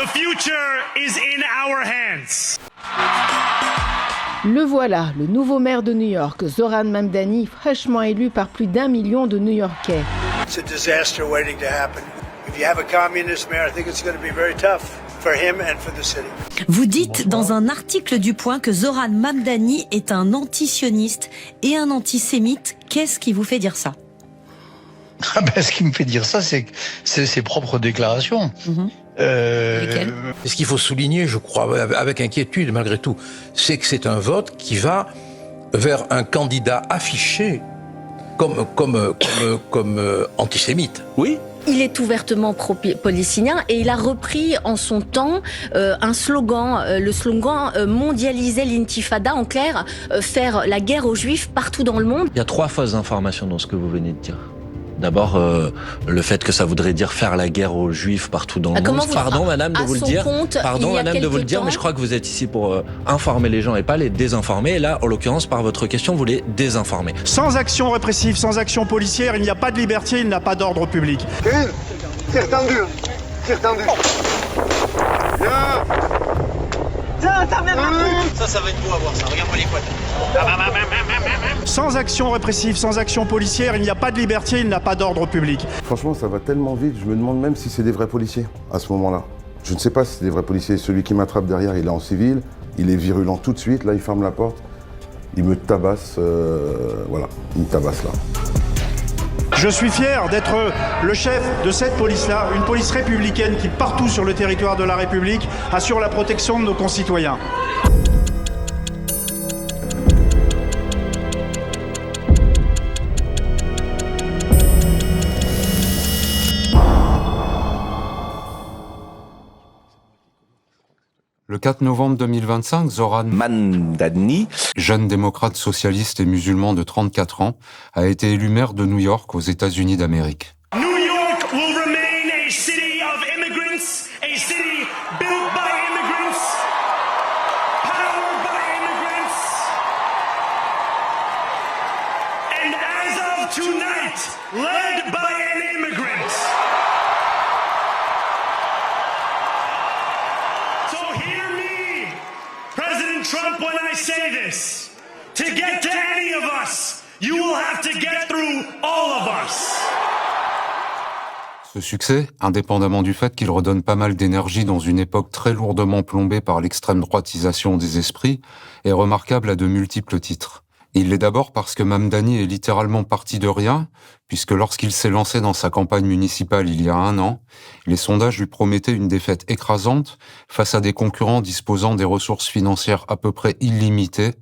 The future is in our hands. Le voilà, le nouveau maire de New York, Zoran Mamdani, fraîchement élu par plus d'1 million de New-Yorkais. It's a disaster waiting to happen. If you have a communist mayor, I think it's going to be very tough for him and for the city. Vous dites dans un article du Point que Zoran Mamdani est un antisioniste et un antisémite. Qu'est-ce qui vous fait dire ça ? Ce qui me fait dire ça, c'est ses propres déclarations. Lesquelles ? Ce qu'il faut souligner, je crois, avec inquiétude malgré tout, c'est que c'est un vote qui va vers un candidat affiché comme antisémite. Oui. Il est ouvertement pro-palestinien et il a repris en son temps un slogan, le slogan mondialiser l'intifada, en clair, faire la guerre aux juifs partout dans le monde. Il y a 3 fausses informations dans ce que vous venez de dire. D'abord, le fait que ça voudrait dire faire la guerre aux juifs partout dans le monde. Pardon, madame, de vous le dire. Pardon, madame, de vous le dire, mais je crois que vous êtes ici pour informer les gens et pas les désinformer. Et là, en l'occurrence, par votre question, vous les désinformez. Sans action répressive, sans action policière, il n'y a pas de liberté, il n'y a pas d'ordre public. Tire tendu. Tire tendu. Ça va être beau à voir ça. Regarde-moi les potes. Sans action répressive, sans action policière, il n'y a pas de liberté, il n'y a pas d'ordre public. Franchement, ça va tellement vite, je me demande même si c'est des vrais policiers à ce moment-là. Je ne sais pas si c'est des vrais policiers. Celui qui m'attrape derrière, il est en civil, il est virulent tout de suite, là il ferme la porte, il me tabasse, voilà, il me tabasse là. Je suis fier d'être le chef de cette police-là, une police républicaine qui, partout sur le territoire de la République, assure la protection de nos concitoyens. Le 4 novembre 2025, Zoran Mamdani, jeune démocrate socialiste et musulman de 34 ans, a été élu maire de New York aux États-Unis d'Amérique. New York will remain a city of immigrants, a city built by immigrants, powered by immigrants. And as of tonight, led by an immigrant. So hear me, President Trump, when I say this. To get to any of us, you will have to get through all of us. Ce succès, indépendamment du fait qu'il redonne pas mal d'énergie dans une époque très lourdement plombée par l'extrême droitisation des esprits, est remarquable à de multiples titres. Il l'est d'abord parce que Mamdani est littéralement parti de rien, puisque lorsqu'il s'est lancé dans sa campagne municipale il y a 1 an, les sondages lui promettaient une défaite écrasante face à des concurrents disposant des ressources financières à peu près illimitées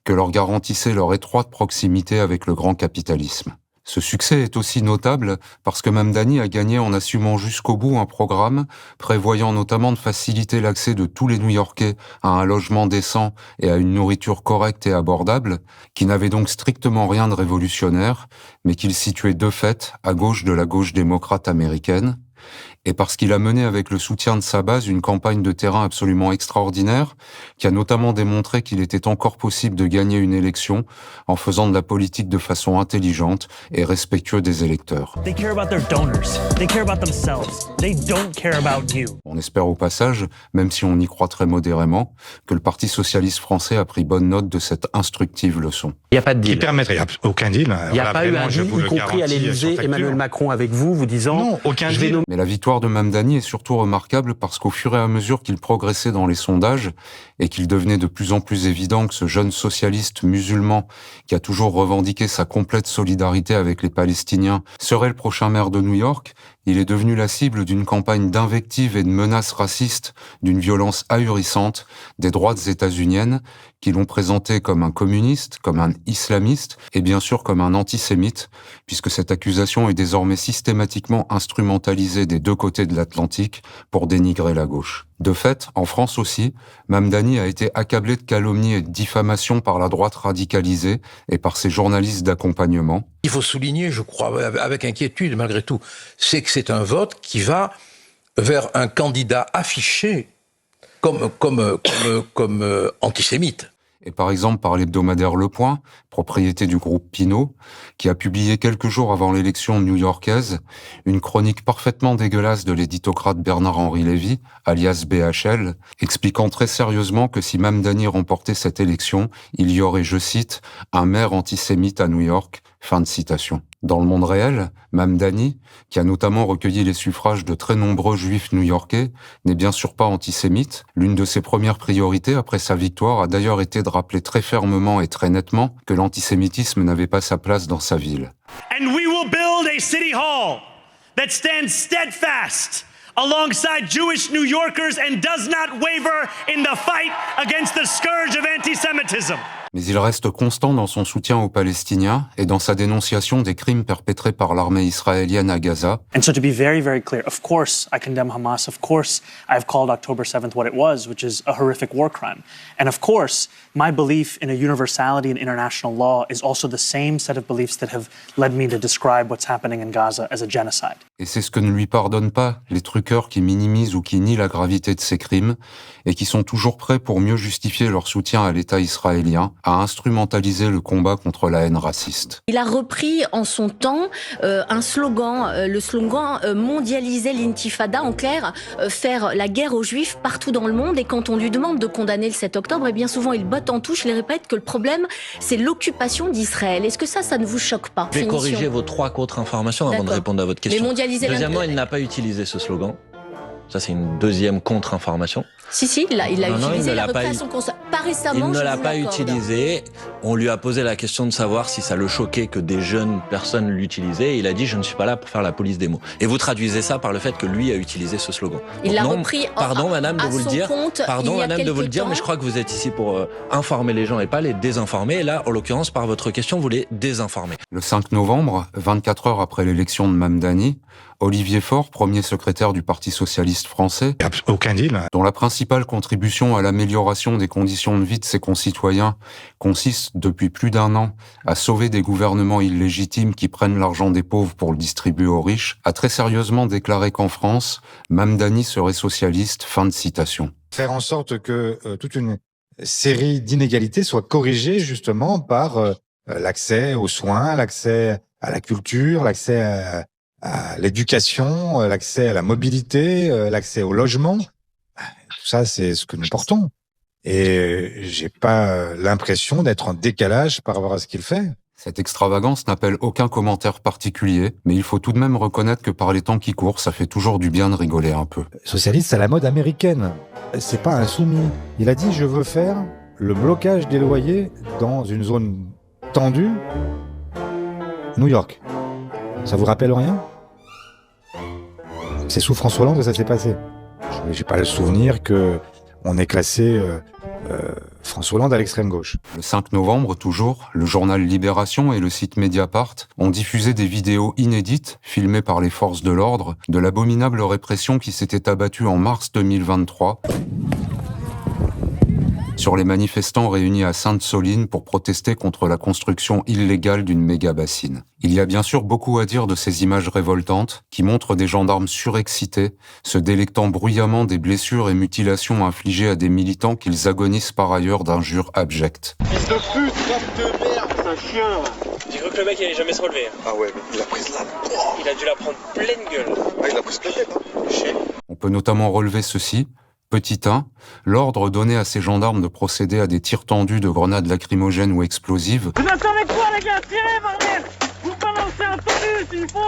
que leur garantissaient leur étroite proximité avec le grand capitalisme. Ce succès est aussi notable parce que Mamdani a gagné en assumant jusqu'au bout un programme prévoyant notamment de faciliter l'accès de tous les New-Yorkais à un logement décent et à une nourriture correcte et abordable, qui n'avait donc strictement rien de révolutionnaire, mais qu'il situait de fait à gauche de la gauche démocrate américaine, et parce qu'il a mené avec le soutien de sa base une campagne de terrain absolument extraordinaire, qui a notamment démontré qu'il était encore possible de gagner une élection en faisant de la politique de façon intelligente et respectueuse des électeurs. They care about their donors. They care about themselves. They don't care about you. On espère au passage, même si on y croit très modérément, que le Parti socialiste français a pris bonne note de cette instructive leçon. Il n'y a pas de deal. qui permettrait aucun deal. Il n'y a pas eu un deal, y compris à l'Élysée, Emmanuel Macron avec vous disant... Non, aucun deal. Mais la victoire de Mamdani est surtout remarquable parce qu'au fur et à mesure qu'il progressait dans les sondages et qu'il devenait de plus en plus évident que ce jeune socialiste musulman qui a toujours revendiqué sa complète solidarité avec les Palestiniens serait le prochain maire de New York, il est devenu la cible d'une campagne d'invectives et de menaces racistes, d'une violence ahurissante des droites états-uniennes qui l'ont présenté comme un communiste, comme un islamiste et bien sûr comme un antisémite, puisque cette accusation est désormais systématiquement instrumentalisée des deux côtés de l'Atlantique pour dénigrer la gauche. De fait, en France aussi, Mamdani a été accablé de calomnies et de diffamations par la droite radicalisée et par ses journalistes d'accompagnement. Il faut souligner, je crois, avec inquiétude malgré tout, c'est que c'est un vote qui va vers un candidat affiché comme antisémite. Et par exemple par l'hebdomadaire Le Point, propriété du groupe Pinault, qui a publié quelques jours avant l'élection new-yorkaise une chronique parfaitement dégueulasse de l'éditocrate Bernard-Henri Lévy, alias BHL, expliquant très sérieusement que si Mamdani remportait cette élection, il y aurait, je cite, un maire antisémite à New York. Fin de citation. Dans le monde réel, Mamdani, qui a notamment recueilli les suffrages de très nombreux juifs new-yorkais, n'est bien sûr pas antisémite. L'une de ses premières priorités après sa victoire a d'ailleurs été de rappeler très fermement et très nettement que l'antisémitisme n'avait pas sa place dans sa ville. And we will build a city hall that stands steadfast alongside Jewish New Yorkers and does not waver in the fight against the scourge of anti-Semitism. Mais il reste constant dans son soutien aux Palestiniens et dans sa dénonciation des crimes perpétrés par l'armée israélienne à Gaza. And so to be very, very clear, of course I condemn Hamas. Of course I've called October 7th what it was, which is a horrific war crime. And of course, my belief in a universality in international law is also the same set of beliefs that have led me to describe what's happening in Gaza as a genocide. Et c'est ce que ne lui pardonnent pas les truqueurs qui minimisent ou qui nient la gravité de ces crimes et qui sont toujours prêts pour mieux justifier leur soutien à l'État israélien à instrumentaliser le combat contre la haine raciste. Il a repris en son temps un slogan, le slogan mondialiser l'intifada, en clair, faire la guerre aux juifs partout dans le monde. Et quand on lui demande de condamner le 7 octobre, et bien souvent il botte en touche, il répète que le problème c'est l'occupation d'Israël. Est-ce que ça ne vous choque pas? Je vais corriger vos 3 contre-informations avant de répondre à votre question. Deuxièmement, il n'a pas utilisé ce slogan. Ça, c'est une deuxième contre-information. Si, il l'a utilisé, il a repris à son constat. Pas récemment, il ne l'a pas utilisé. On lui a posé la question de savoir si ça le choquait que des jeunes personnes l'utilisaient. Et il a dit, je ne suis pas là pour faire la police des mots. Et vous traduisez ça par le fait que lui a utilisé ce slogan. Il l'a repris pardon, madame, de vous le dire. Pardon, madame, de vous le dire, mais je crois que vous êtes ici pour informer les gens et pas les désinformer. Et là, en l'occurrence, par votre question, vous les désinformez. Le 5 novembre, 24 heures après l'élection de Mamdani, Olivier Faure, premier secrétaire du Parti socialiste français, aucun deal, dont la principale contribution à l'amélioration des conditions de vie de ses concitoyens consiste depuis plus d'1 an à sauver des gouvernements illégitimes qui prennent l'argent des pauvres pour le distribuer aux riches, a très sérieusement déclaré qu'en France, Mamdani serait socialiste. Fin de citation. Faire en sorte que toute une série d'inégalités soit corrigée justement par l'accès aux soins, l'accès à la culture, l'accès à l'éducation, l'accès à la mobilité, l'accès au logement. Tout ça, c'est ce que nous portons. Et j'ai pas l'impression d'être en décalage par rapport à ce qu'il fait. Cette extravagance n'appelle aucun commentaire particulier, mais il faut tout de même reconnaître que par les temps qui courent, ça fait toujours du bien de rigoler un peu. Socialiste, c'est la mode américaine. C'est pas un soumis. Il a dit, je veux faire le blocage des loyers dans une zone tendue, New York. Ça vous rappelle rien? C'est sous François Hollande que ça s'est passé. J'ai pas le souvenir que on ait classé François Hollande à l'extrême gauche. Le 5 novembre, toujours, le journal Libération et le site Mediapart ont diffusé des vidéos inédites, filmées par les forces de l'ordre, de l'abominable répression qui s'était abattue en mars 2023 sur les manifestants réunis à Sainte-Soline pour protester contre la construction illégale d'une méga-bassine. Il y a bien sûr beaucoup à dire de ces images révoltantes qui montrent des gendarmes surexcités, se délectant bruyamment des blessures et mutilations infligées à des militants qu'ils agonisent par ailleurs d'injures abjectes. Fils de pute, de merde, c'est un chien là. J'ai cru que le mec il allait jamais se relever. Ah ouais, mais il a pris la... Il a dû la prendre pleine gueule. Ah, il a pris la tête, hein. On peut notamment relever ceci. Petit 1, l'ordre donné à ces gendarmes de procéder à des tirs tendus de grenades lacrymogènes ou explosives. Vous attendez quoi les gars? Tirez, bordel! Vous balancez un tendu s'il faut!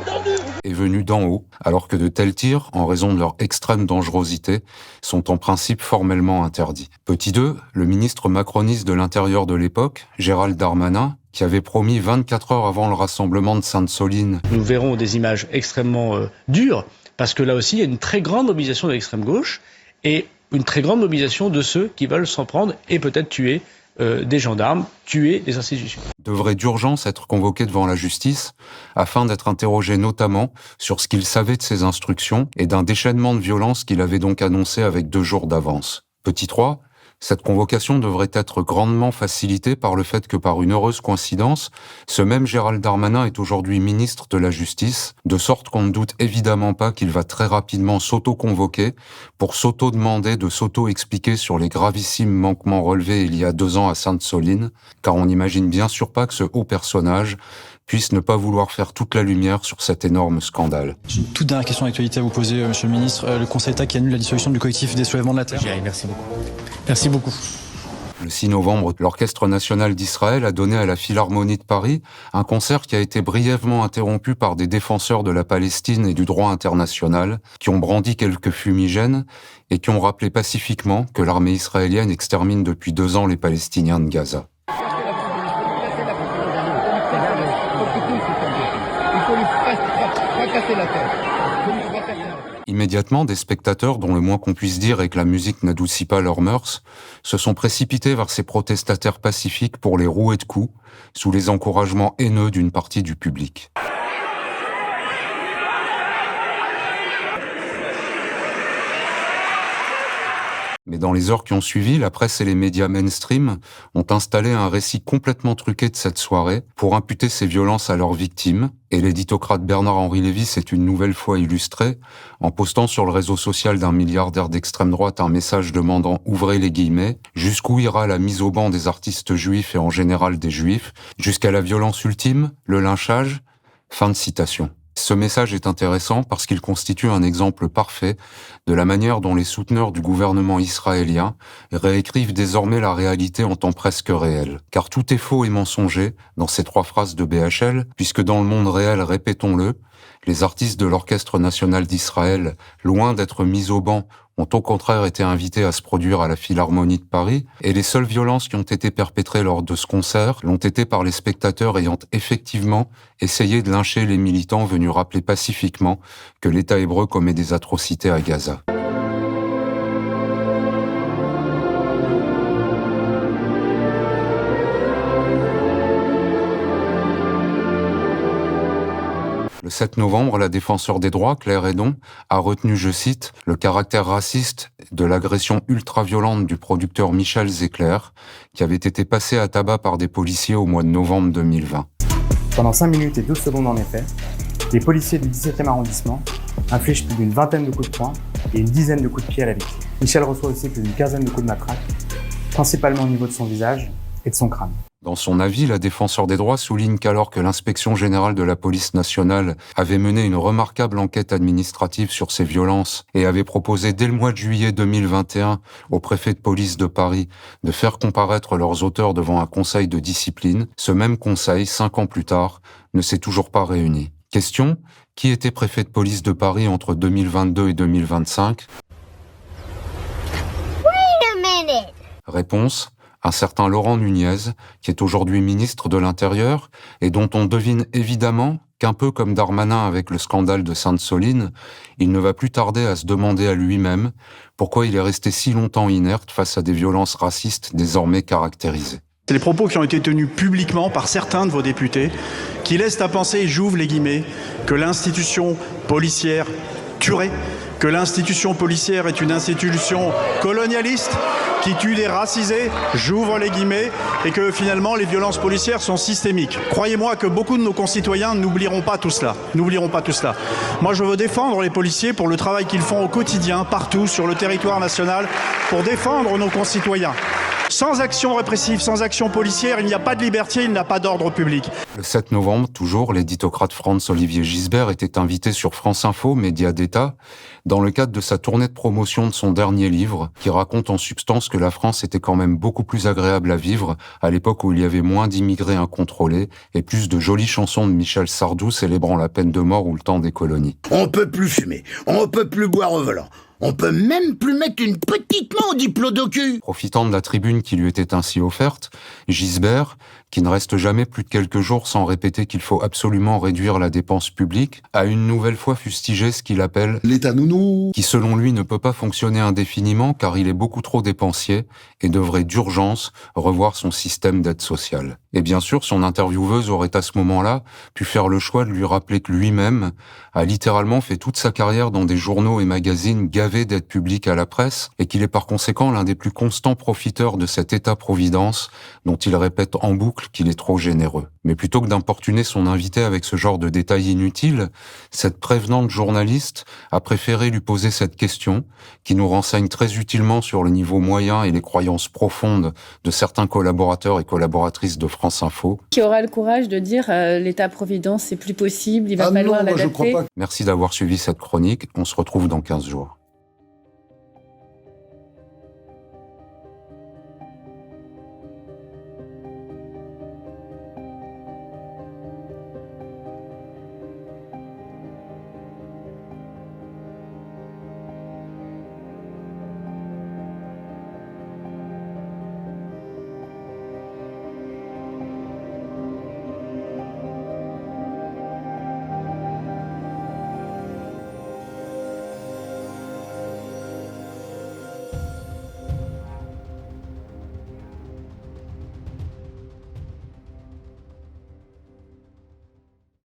Tendu! Est venu d'en haut, alors que de tels tirs, en raison de leur extrême dangerosité, sont en principe formellement interdits. Petit 2, le ministre macroniste de l'Intérieur de l'époque, Gérald Darmanin, qui avait promis 24 heures avant le rassemblement de Sainte-Soline. Nous verrons des images extrêmement dures, parce que là aussi, il y a une très grande mobilisation de l'extrême gauche et une très grande mobilisation de ceux qui veulent s'en prendre et peut-être tuer des gendarmes, tuer des institutions. Devrait d'urgence être convoqué devant la justice afin d'être interrogé notamment sur ce qu'il savait de ces instructions et d'un déchaînement de violence qu'il avait donc annoncé avec 2 jours d'avance. Petit 3, Cette convocation devrait être grandement facilitée par le fait que, par une heureuse coïncidence, ce même Gérald Darmanin est aujourd'hui ministre de la Justice, de sorte qu'on ne doute évidemment pas qu'il va très rapidement s'auto-convoquer pour s'auto-demander de s'auto-expliquer sur les gravissimes manquements relevés il y a 2 ans à Sainte-Soline, car on n'imagine bien sûr pas que ce haut personnage puisse ne pas vouloir faire toute la lumière sur cet énorme scandale. J'ai une toute dernière question d'actualité à vous poser, Monsieur le Ministre. Le Conseil d'État qui annule la dissolution du collectif des soulèvements de la Terre. Merci beaucoup. Merci beaucoup. Le 6 novembre, l'Orchestre national d'Israël a donné à la Philharmonie de Paris un concert qui a été brièvement interrompu par des défenseurs de la Palestine et du droit international, qui ont brandi quelques fumigènes et qui ont rappelé pacifiquement que l'armée israélienne extermine depuis 2 ans les Palestiniens de Gaza. Immédiatement, des spectateurs, dont le moins qu'on puisse dire est que la musique n'adoucit pas leurs mœurs, se sont précipités vers ces protestataires pacifiques pour les rouer de coups, sous les encouragements haineux d'une partie du public. Mais dans les heures qui ont suivi, la presse et les médias mainstream ont installé un récit complètement truqué de cette soirée pour imputer ces violences à leurs victimes, et l'éditocrate Bernard-Henri Lévy s'est une nouvelle fois illustré en postant sur le réseau social d'un milliardaire d'extrême droite un message demandant, ouvrez les guillemets, jusqu'où ira la mise au ban des artistes juifs et en général des juifs, jusqu'à la violence ultime, le lynchage, fin de citation. Ce message est intéressant parce qu'il constitue un exemple parfait de la manière dont les souteneurs du gouvernement israélien réécrivent désormais la réalité en temps presque réel. Car tout est faux et mensonger dans ces 3 phrases de BHL, puisque dans le monde réel, répétons-le, les artistes de l'Orchestre national d'Israël, loin d'être mis au ban, ont au contraire été invités à se produire à la Philharmonie de Paris, et les seules violences qui ont été perpétrées lors de ce concert l'ont été par les spectateurs ayant effectivement essayé de lyncher les militants venus rappeler pacifiquement que l'État hébreu commet des atrocités à Gaza. Le 7 novembre, la défenseure des droits, Claire Hédon, a retenu, je cite, « le caractère raciste de l'agression ultra-violente du producteur Michel Zecler, qui avait été passé à tabac par des policiers au mois de novembre 2020. » Pendant 5 minutes et 12 secondes en effet, les policiers du 17e arrondissement infligent plus d'une vingtaine de coups de poing et une dizaine de coups de pied à la victime. Michel reçoit aussi plus d'une quinzaine de coups de matraque, principalement au niveau de son visage et de son crâne. Dans son avis, la défenseure des droits souligne qu'alors que l'inspection générale de la police nationale avait mené une remarquable enquête administrative sur ces violences et avait proposé dès le mois de juillet 2021 au préfet de police de Paris de faire comparaître leurs auteurs devant un conseil de discipline, ce même conseil, 5 ans plus tard, ne s'est toujours pas réuni. Question, qui était préfet de police de Paris entre 2022 et 2025 ? Réponse, un certain Laurent Nunez, qui est aujourd'hui ministre de l'Intérieur, et dont on devine évidemment qu'un peu comme Darmanin avec le scandale de Sainte-Soline, il ne va plus tarder à se demander à lui-même pourquoi il est resté si longtemps inerte face à des violences racistes désormais caractérisées. C'est les propos qui ont été tenus publiquement par certains de vos députés, qui laissent à penser, et j'ouvre les guillemets, que l'institution policière tuerait, que l'institution policière est une institution colonialiste, qui tue des racisés, j'ouvre les guillemets, et que finalement les violences policières sont systémiques. Croyez-moi que beaucoup de nos concitoyens n'oublieront pas tout cela. N'oublieront pas tout cela. Moi, je veux défendre les policiers pour le travail qu'ils font au quotidien, partout sur le territoire national, pour défendre nos concitoyens. Sans action répressive, sans action policière, il n'y a pas de liberté, il n'y a pas d'ordre public. Le 7 novembre, toujours, l'éditocrate Franz-Olivier Gisbert était invité sur France Info, média d'État, dans le cadre de sa tournée de promotion de son dernier livre, qui raconte en substance que la France était quand même beaucoup plus agréable à vivre à l'époque où il y avait moins d'immigrés incontrôlés et plus de jolies chansons de Michel Sardou célébrant la peine de mort ou le temps des colonies. On peut plus fumer, on peut plus boire au volant. On peut même plus mettre une petite main au diplodocus. Profitant de la tribune qui lui était ainsi offerte, Gisbert, qui ne reste jamais plus de quelques jours sans répéter qu'il faut absolument réduire la dépense publique, a une nouvelle fois fustigé ce qu'il appelle l'État nounou, qui selon lui ne peut pas fonctionner indéfiniment car il est beaucoup trop dépensier et devrait d'urgence revoir son système d'aide sociale. Et bien sûr, son intervieweuse aurait à ce moment-là pu faire le choix de lui rappeler que lui-même a littéralement fait toute sa carrière dans des journaux et magazines gavé d'aide publique à la presse et qu'il est par conséquent l'un des plus constants profiteurs de cet État-providence dont il répète en boucle qu'il est trop généreux. Mais plutôt que d'importuner son invité avec ce genre de détails inutiles, cette prévenante journaliste a préféré lui poser cette question qui nous renseigne très utilement sur le niveau moyen et les croyances profondes de certains collaborateurs et collaboratrices de France Info. Qui aura le courage de dire l'État-providence c'est plus possible, il va falloir l'adapter. Merci d'avoir suivi cette chronique, on se retrouve dans 15 jours.